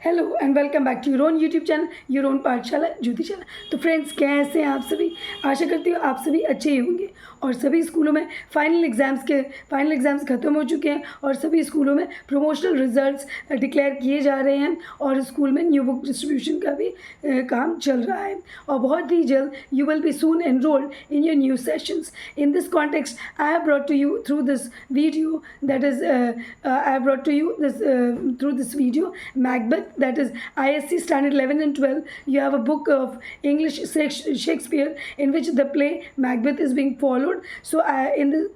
Hello and welcome back to your own YouTube channel, your own Pathshala Jyotishala. तो friends, कैसे हैं आप सभी? आशा करती हूँ आप सभी अच्छे ही होंगे। और सभी स्कूलों में फाइनल एग्ज़ाम्स ख़त्म हो चुके हैं और सभी स्कूलों में प्रमोशनल रिजल्ट्स डिक्लेयर किए जा रहे हैं और स्कूल में न्यू बुक डिस्ट्रीब्यूशन का भी काम चल रहा है। और बहुत ही जल्द you will be soon enrolled in your new sessions. In this context I have brought to you through this video Macbeth, that is ISC Standard 11 and 12. You have a book of English Shakespeare in which the play Macbeth is being followed. So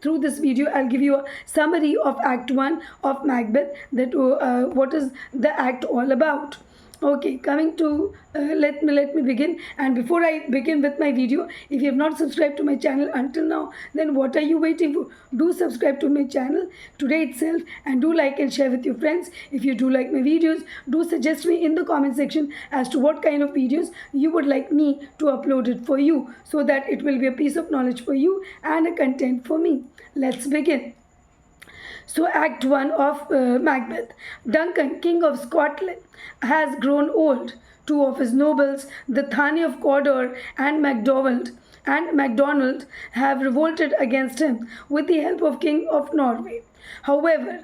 through this video, I'll give you a summary of Act 1 of Macbeth, that what is the act all about. Okay, coming to let me begin. And before I begin with my video, if you have not subscribed to my channel until now, then what are you waiting for? Do subscribe to my channel today itself, and do like and share with your friends. If you do like my videos, do suggest me in the comment section as to what kind of videos you would like me to upload it for you, so that it will be a piece of knowledge for you and a content for me. Let's begin. So Act 1 of Macbeth. Duncan, King of Scotland, has grown old. Two of his nobles, the Thane of Cawdor and Macdonald, have revolted against him with the help of King of Norway. However,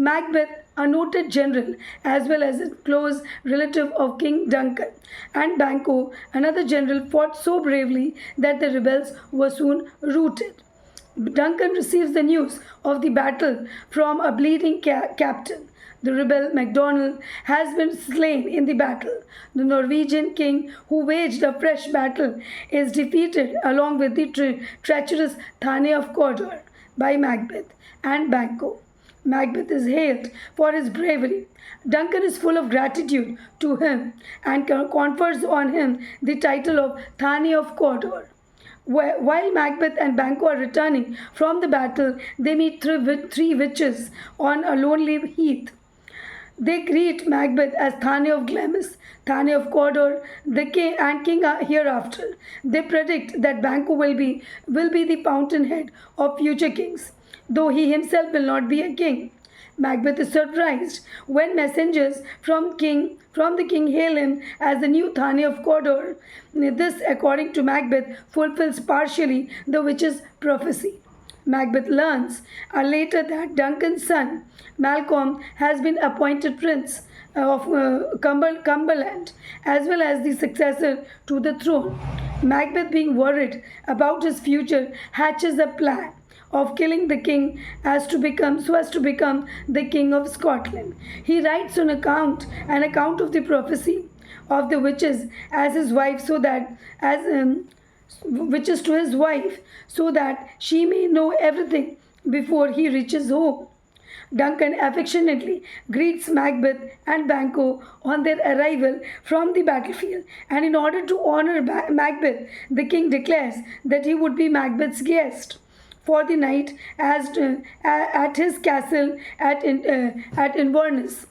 Macbeth, a noted general as well as a close relative of King Duncan, and Banquo, another general, fought so bravely that the rebels were soon routed. Duncan receives the news of the battle from a bleeding captain. The rebel Macdonald has been slain in the battle. The Norwegian king, who waged a fresh battle, is defeated along with the treacherous Thane of Cawdor by Macbeth and Banquo. Macbeth is hailed for his bravery. Duncan is full of gratitude to him and confers on him the title of Thane of Cawdor. While Macbeth and Banquo are returning from the battle, they meet three witches on a lonely heath. They greet Macbeth as Thane of Glamis, Thane of Cawdor, the king and king hereafter. They predict that Banquo will be the fountainhead of future kings, though he himself will not be a king. Macbeth is surprised when messengers from the king hail him as the new Thane of Cawdor. This, according to Macbeth, fulfills partially the witch's prophecy. Macbeth learns later that Duncan's son, Malcolm, has been appointed prince of Cumberland, as well as the successor to the throne. Macbeth, being worried about his future, hatches a plan of killing the king so as to become the king of Scotland. He writes an account of the prophecy of the witches as his wife, witches to his wife, so that she may know everything before he reaches home. Duncan affectionately greets Macbeth and Banquo on their arrival from the battlefield, and in order to honor Macbeth, the king declares that he would be Macbeth's guest for the night at his castle at Inverness.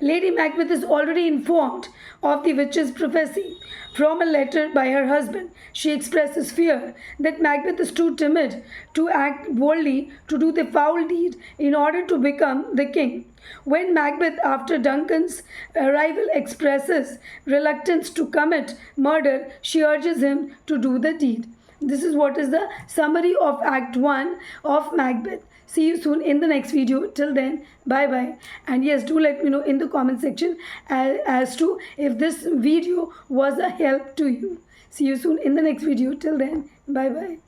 Lady Macbeth is already informed of the witch's prophecy from a letter by her husband. She expresses fear that Macbeth is too timid to act boldly to do the foul deed in order to become the king. When Macbeth, after Duncan's arrival, expresses reluctance to commit murder, she urges him to do the deed. This is what is the summary of Act 1 of Macbeth. See you soon in the next video. Till then, bye bye. And yes, do let me know in the comment section as to if this video was a help to you. See you soon in the next video. Till then, bye bye.